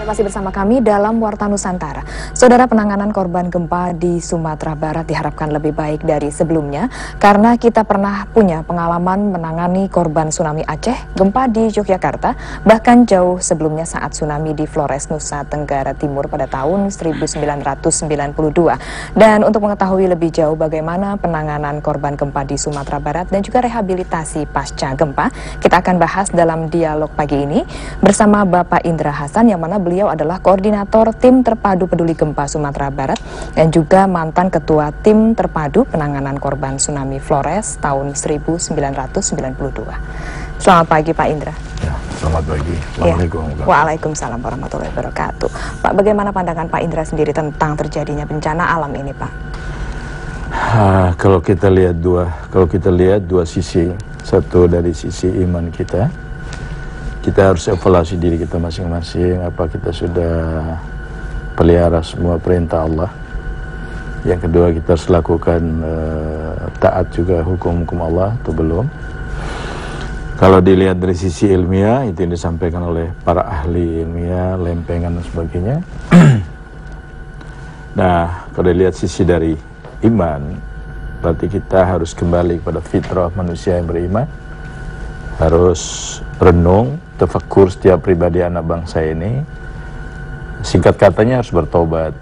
Masih bersama kami dalam Warta Nusantara. Saudara, penanganan korban gempa di Sumatera Barat diharapkan lebih baik dari sebelumnya karena kita pernah punya pengalaman menangani korban tsunami Aceh, gempa di Yogyakarta, bahkan jauh sebelumnya saat tsunami di Flores, Nusa Tenggara Timur pada tahun 1992. Dan untuk mengetahui lebih jauh bagaimana penanganan korban gempa di Sumatera Barat dan juga rehabilitasi pasca gempa, kita akan bahas dalam dialog pagi ini bersama Bapak Indra Hasan, yang mana beliau adalah koordinator tim terpadu peduli gempa Sumatera Barat dan juga mantan ketua tim terpadu penanganan korban tsunami Flores tahun 1992. Selamat pagi Pak Indra. Ya, selamat pagi. Assalamualaikum. Ya. Waalaikumsalam warahmatullahi wabarakatuh. Pak, bagaimana pandangan Pak Indra sendiri tentang terjadinya bencana alam ini, Pak? Kalau kita lihat dua sisi, satu dari sisi iman kita harus evaluasi diri kita masing-masing, apa kita sudah pelihara semua perintah Allah. Yang kedua, kita harus lakukan taat juga hukum-hukum Allah atau belum. Kalau dilihat dari sisi ilmiah, itu yang disampaikan oleh para ahli ilmiah, lempengan dan sebagainya. Nah, kalau dilihat sisi dari iman, berarti kita harus kembali kepada fitrah manusia yang beriman, harus renung, tafakkur setiap pribadi anak bangsa ini. Singkat katanya harus bertobat.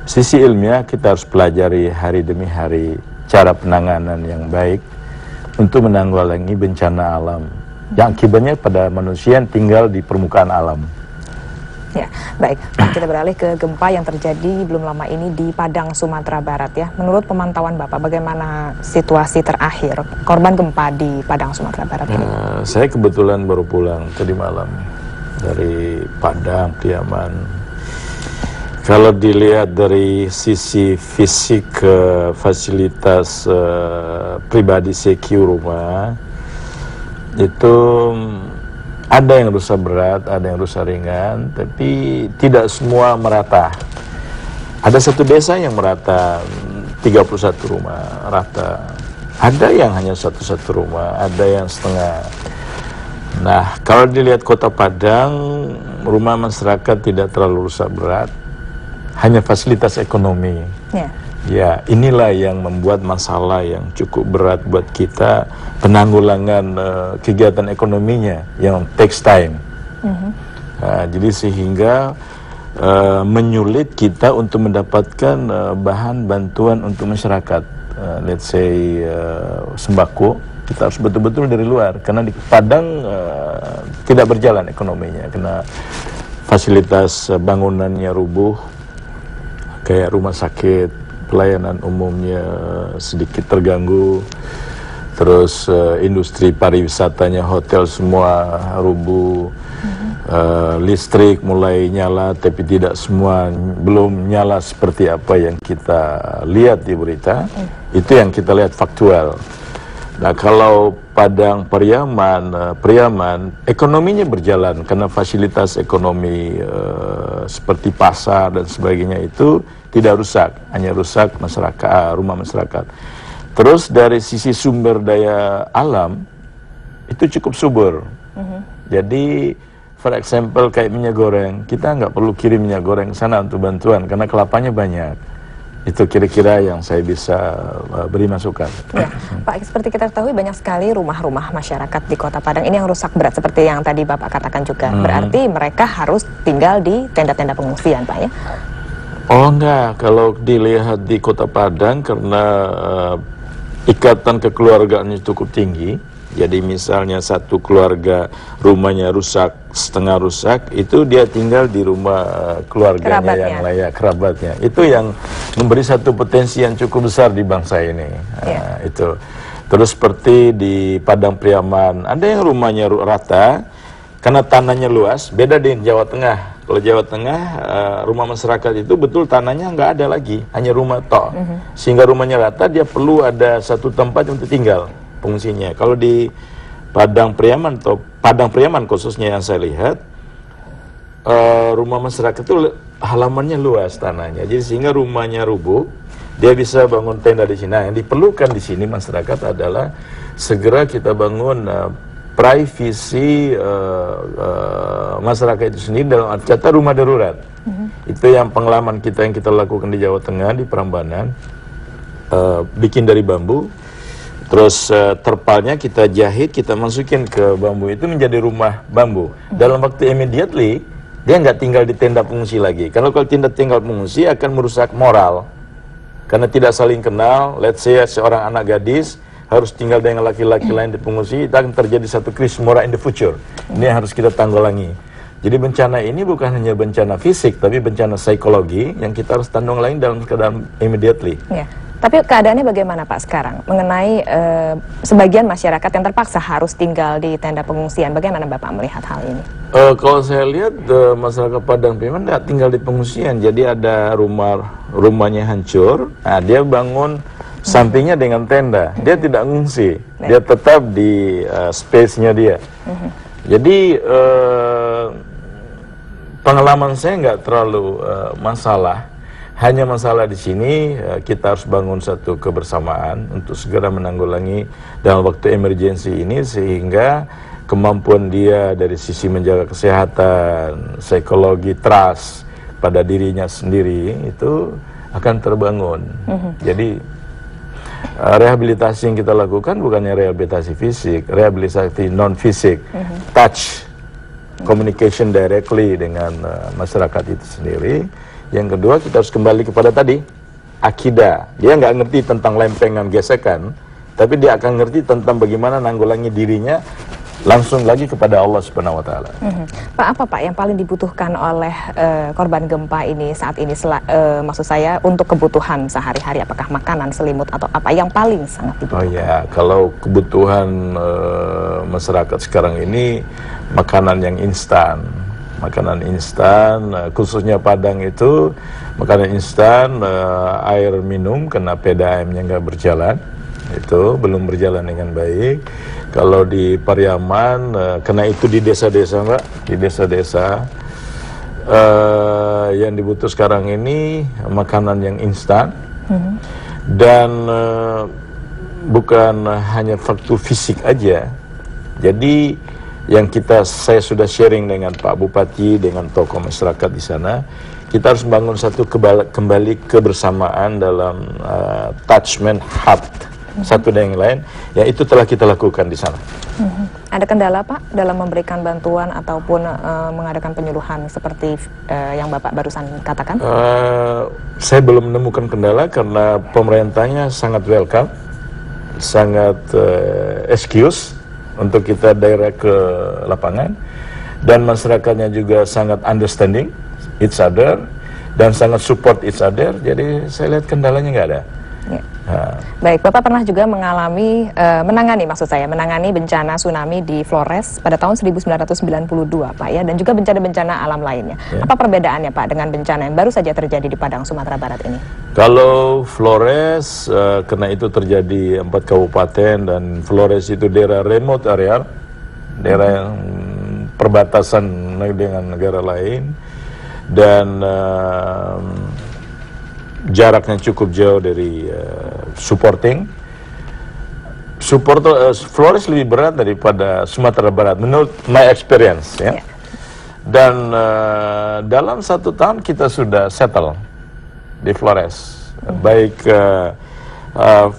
Sisi ilmiah, kita harus pelajari hari demi hari cara penanganan yang baik untuk menanggulangi bencana alam yang akibatnya pada manusia yang tinggal di permukaan alam. Ya, baik. Kita beralih ke gempa yang terjadi belum lama ini di Padang, Sumatera Barat ya. Menurut pemantauan Bapak, bagaimana situasi terakhir korban gempa di Padang, Sumatera Barat ini? Saya kebetulan baru pulang tadi malam dari Padang, Priaman. Kalau dilihat dari sisi fisik fasilitas pribadi secure rumah, itu ada yang rusak berat, ada yang rusak ringan, tapi tidak semua merata. Ada satu desa yang merata, 31 rumah rata. Ada yang hanya satu rumah, ada yang setengah. Nah, kalau dilihat Kota Padang, rumah masyarakat tidak terlalu rusak berat, hanya fasilitas ekonomi. Ya, inilah yang membuat masalah yang cukup berat buat kita, penanggulangan kegiatan ekonominya yang takes time. Jadi sehingga menyulit kita untuk mendapatkan bahan bantuan untuk masyarakat. Let's say sembako, kita harus betul-betul dari luar, karena di Padang tidak berjalan ekonominya, karena fasilitas bangunannya rubuh, kayak rumah sakit, pelayanan umumnya sedikit terganggu, terus industri pariwisatanya, hotel semua rubuh, listrik mulai nyala tapi tidak semua, belum nyala seperti apa yang kita lihat di berita. Itu yang kita lihat faktual. Nah, kalau Padang Priaman ekonominya berjalan karena fasilitas ekonomi seperti pasar dan sebagainya itu tidak rusak, hanya rusak masyarakat, rumah masyarakat. Terus dari sisi sumber daya alam itu cukup subur. Jadi, for example kayak minyak goreng, kita nggak perlu kirim minyak goreng ke sana untuk bantuan karena kelapanya banyak. Itu kira-kira yang saya bisa beri masukan. Ya, Pak, seperti kita ketahui banyak sekali rumah-rumah masyarakat di Kota Padang ini yang rusak berat, seperti yang tadi Bapak katakan juga. Berarti mereka harus tinggal di tenda-tenda pengungsian, Pak, ya? Oh enggak, kalau dilihat di Kota Padang karena ikatan kekeluargaannya cukup tinggi. Jadi misalnya satu keluarga rumahnya rusak, setengah rusak, itu dia tinggal di rumah keluarganya yang layak, kerabatnya. Itu yang memberi satu potensi yang cukup besar di bangsa ini. Itu. Terus seperti di Padang Priaman, ada yang rumahnya rata karena tanahnya luas, beda di Jawa Tengah. Kalau Jawa Tengah, rumah masyarakat itu betul tanahnya nggak ada lagi, hanya rumah tok. Sehingga rumahnya rata, dia perlu ada satu tempat untuk tinggal fungsinya. Kalau di Padang Priaman atau Padang Priaman khususnya yang saya lihat, rumah masyarakat itu halamannya luas tanahnya, jadi sehingga rumahnya rubuh, dia bisa bangun tenda di sini. Nah, yang diperlukan di sini masyarakat adalah segera kita bangun privasi masyarakat itu sendiri dalam arti kata rumah darurat. Itu yang pengalaman kita yang kita lakukan di Jawa Tengah, di Prambanan, bikin dari bambu, terus terpalnya kita jahit, kita masukin ke bambu itu menjadi rumah bambu. Dalam waktu immediately, dia nggak tinggal di tenda pengungsi lagi. Karena kalau tinggal pengungsi akan merusak moral. Karena tidak saling kenal, let's say seorang anak gadis harus tinggal dengan laki-laki lain di pengungsi, akan terjadi satu krisis moral in the future. Ini yang harus kita tanggulangi. Jadi bencana ini bukan hanya bencana fisik, tapi bencana psikologi yang kita harus tanggulangi dalam keadaan immediately. Ya. Tapi keadaannya bagaimana Pak sekarang mengenai sebagian masyarakat yang terpaksa harus tinggal di tenda pengungsian? Bagaimana Bapak melihat hal ini? Kalau saya lihat masyarakat Padang memang tidak tinggal di pengungsian, jadi ada rumahnya hancur, nah dia bangun sampingnya dengan tenda, dia tidak ngungsi, dia tetap di space-nya dia. Jadi pengalaman saya nggak terlalu masalah. Hanya masalah di sini kita harus bangun satu kebersamaan untuk segera menanggulangi dalam waktu emergensi ini sehingga kemampuan dia dari sisi menjaga kesehatan, psikologi, trust pada dirinya sendiri itu akan terbangun. Jadi rehabilitasi yang kita lakukan bukannya rehabilitasi fisik, rehabilitasi non fisik, touch, communication directly dengan masyarakat itu sendiri. Yang kedua, kita harus kembali kepada tadi, akidah. Dia nggak ngerti tentang lempengan gesekan, tapi dia akan ngerti tentang bagaimana nanggulangi dirinya langsung lagi kepada Allah Subhanahu wa Ta'ala. Pak, apa Pak yang paling dibutuhkan oleh korban gempa ini saat ini? Maksud saya untuk kebutuhan sehari-hari, apakah makanan, selimut, atau apa yang paling sangat dibutuhkan? Oh ya, kalau kebutuhan masyarakat sekarang ini makanan yang instan. Makanan instan, khususnya Padang itu makanan instan, air minum karena PDAM-nya nggak berjalan, itu belum berjalan dengan baik. Kalau di Pariaman, karena itu di desa-desa Mbak, di desa-desa yang dibutuh sekarang ini makanan yang instan dan bukan hanya faktor fisik aja. Jadi yang saya sudah sharing dengan Pak Bupati, dengan tokoh masyarakat di sana, kita harus membangun satu kembali kebersamaan dalam attachment heart satu dengan yang lain, ya itu telah kita lakukan di sana. Ada kendala Pak dalam memberikan bantuan ataupun mengadakan penyuluhan seperti yang Bapak barusan katakan? Saya belum menemukan kendala karena pemerintahnya sangat welcome, sangat excuse untuk kita direct ke lapangan, dan masyarakatnya juga sangat understanding each other dan sangat support each other. Jadi saya lihat kendalanya nggak ada. Ya. Baik, Bapak pernah juga menangani bencana tsunami di Flores pada tahun 1992 Pak ya, dan juga bencana-bencana alam lainnya. Ya. Apa perbedaannya Pak dengan bencana yang baru saja terjadi di Padang, Sumatera Barat ini? Kalau Flores, karena itu terjadi 4 kabupaten dan Flores itu daerah remote area, daerah yang perbatasan dengan negara lain, dan jaraknya cukup jauh dari supporting. Flores lebih berat daripada Sumatera Barat menurut my experience ya. Dan dalam 1 tahun kita sudah settle di Flores, baik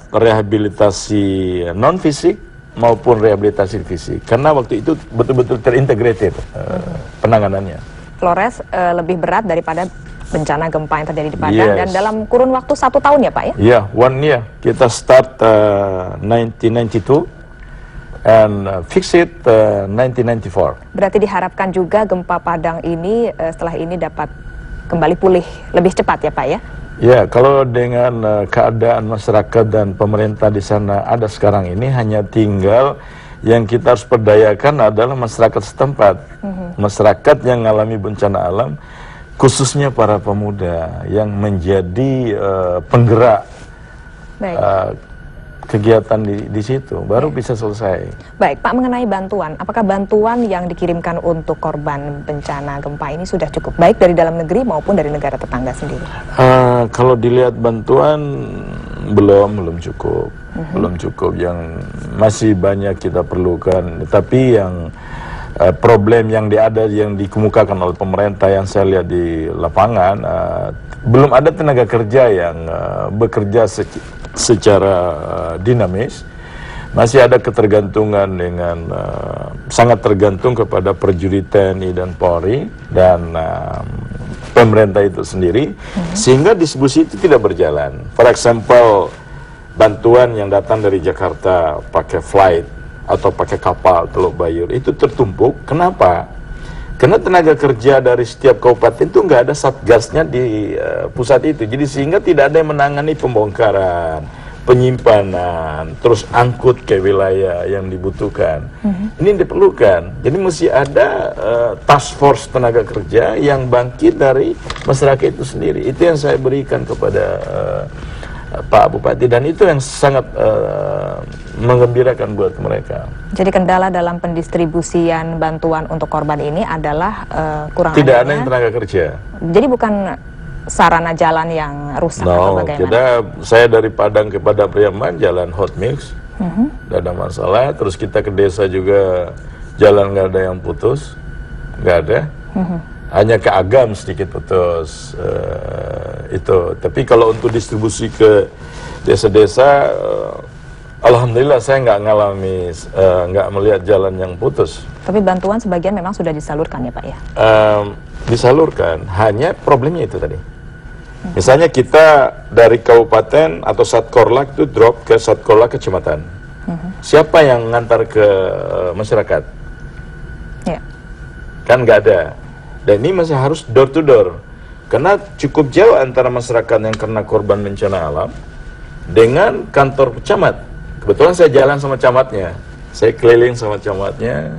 rehabilitasi non fisik maupun rehabilitasi fisik, karena waktu itu betul-betul terintegrated penanganannya. Flores lebih berat daripada bencana gempa yang terjadi di Padang, dan dalam kurun waktu 1 tahun ya Pak ya? Iya, 1 year. Kita start 1992 and fix it 1994. Berarti diharapkan juga gempa Padang ini setelah ini dapat kembali pulih lebih cepat ya Pak ya? Ya, kalau dengan keadaan masyarakat dan pemerintah di sana ada sekarang ini, hanya tinggal yang kita harus perdayakan adalah masyarakat setempat. Masyarakat yang mengalami bencana alam, khususnya para pemuda yang menjadi penggerak kegiatan di situ, baru bisa selesai. Baik Pak, mengenai bantuan, apakah bantuan yang dikirimkan untuk korban bencana gempa ini sudah cukup baik dari dalam negeri maupun dari negara tetangga sendiri? Kalau dilihat bantuan belum cukup. Belum cukup, yang masih banyak kita perlukan. Tapi yang problem yang yang dikemukakan oleh pemerintah yang saya lihat di lapangan, belum ada tenaga kerja yang bekerja secara dinamis. Masih ada ketergantungan dengan sangat tergantung kepada prajurit TNI dan Polri dan pemerintah itu sendiri, sehingga distribusi itu tidak berjalan. For example, bantuan yang datang dari Jakarta pakai flight atau pakai kapal Teluk Bayur itu tertumpuk. Kenapa? Karena tenaga kerja dari setiap kabupaten itu nggak ada satgasnya di pusat itu. Jadi sehingga tidak ada yang menangani pembongkaran, penyimpanan, terus angkut ke wilayah yang dibutuhkan. Ini diperlukan. Jadi mesti ada task force tenaga kerja yang bangkit dari masyarakat itu sendiri. Itu yang saya berikan kepada Pak Bupati, dan itu yang sangat menggembirakan buat mereka. Jadi kendala dalam pendistribusian bantuan untuk korban ini adalah kurang tidak ada yang tenaga kerja. Jadi bukan sarana jalan yang rusak atau bagaimana? Saya dari Padang ke Padang Priaman jalan hot mix, tidak ada masalah. Terus kita ke desa juga jalan nggak ada yang putus, nggak ada. Hanya ke Agam sedikit putus itu. Tapi kalau untuk distribusi ke desa-desa, alhamdulillah saya nggak ngalami, nggak melihat jalan yang putus. Tapi bantuan sebagian memang sudah disalurkan ya Pak ya? Disalurkan, hanya problemnya itu tadi. Misalnya kita dari kabupaten atau Satkorlak itu drop ke Satkorlak kecamatan. Siapa yang ngantar ke masyarakat? Ya. Kan nggak ada. Dan ini masih harus door to door. Karena cukup jauh antara masyarakat yang kena korban bencana alam dengan kantor camat. Kebetulan saya jalan sama camatnya. Saya keliling sama camatnya.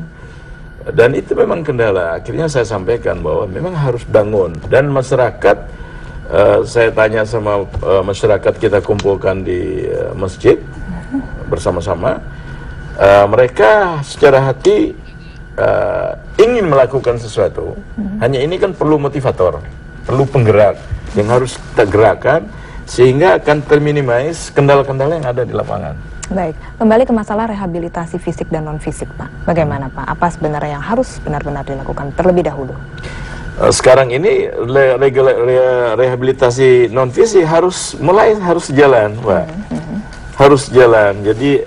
Dan itu memang kendala. Akhirnya saya sampaikan bahwa memang harus bangun. Dan masyarakat, saya tanya sama masyarakat, kita kumpulkan di masjid bersama-sama. Mereka secara hati ingin melakukan sesuatu, hanya ini kan perlu motivator, perlu penggerak yang harus kita gerakkan sehingga akan terminimais kendala-kendala yang ada di lapangan. Baik, kembali ke masalah rehabilitasi fisik dan non fisik Pak. Bagaimana Pak? Apa sebenarnya yang harus benar-benar dilakukan terlebih dahulu? Sekarang ini rehabilitasi non fisik harus jalan, Pak. Harus jalan. Jadi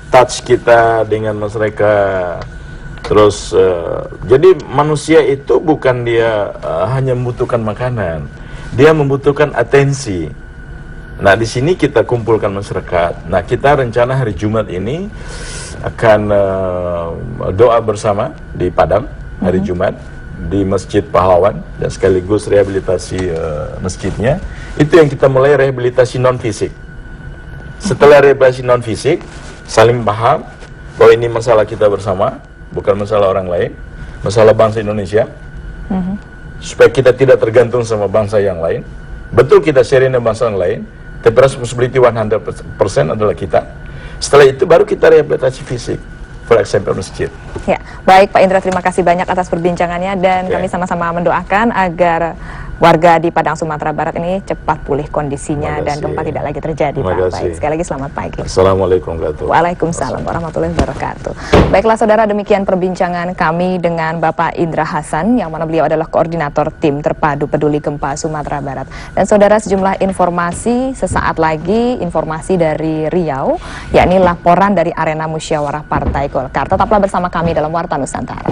touch kita dengan masyarakat. Terus, jadi manusia itu bukan dia hanya membutuhkan makanan, dia membutuhkan atensi. Nah, di sini kita kumpulkan masyarakat. Nah, kita rencana hari Jumat ini akan doa bersama di Padang hari Jumat di Masjid Pahlawan dan sekaligus rehabilitasi masjidnya. Itu yang kita mulai rehabilitasi non fisik. Setelah rehabilitasi non fisik, saling paham bahwa ini masalah kita bersama. Bukan masalah orang lain, masalah bangsa Indonesia. Supaya kita tidak tergantung sama bangsa yang lain. Betul kita sharing dengan bangsa yang lain, tapi responsibility 100% adalah kita. Setelah itu baru kita rehabilitasi fisik, for example masjid. Ya, baik Pak Indra, terima kasih banyak atas perbincangannya dan kami sama-sama mendoakan agar warga di Padang Sumatera Barat ini cepat pulih kondisinya dan gempa tidak lagi terjadi Pak. Baik, sekali lagi selamat pagi. Assalamualaikum warahmatullahi wabarakatuh. Waalaikumsalam warahmatullahi wabarakatuh. Baiklah saudara, demikian perbincangan kami dengan Bapak Indra Hasan yang mana beliau adalah koordinator tim terpadu peduli gempa Sumatera Barat. Dan saudara, sejumlah informasi sesaat lagi, informasi dari Riau, yakni laporan dari arena musyawarah Partai Golkar. Tetaplah bersama kami dalam Warta Nusantara.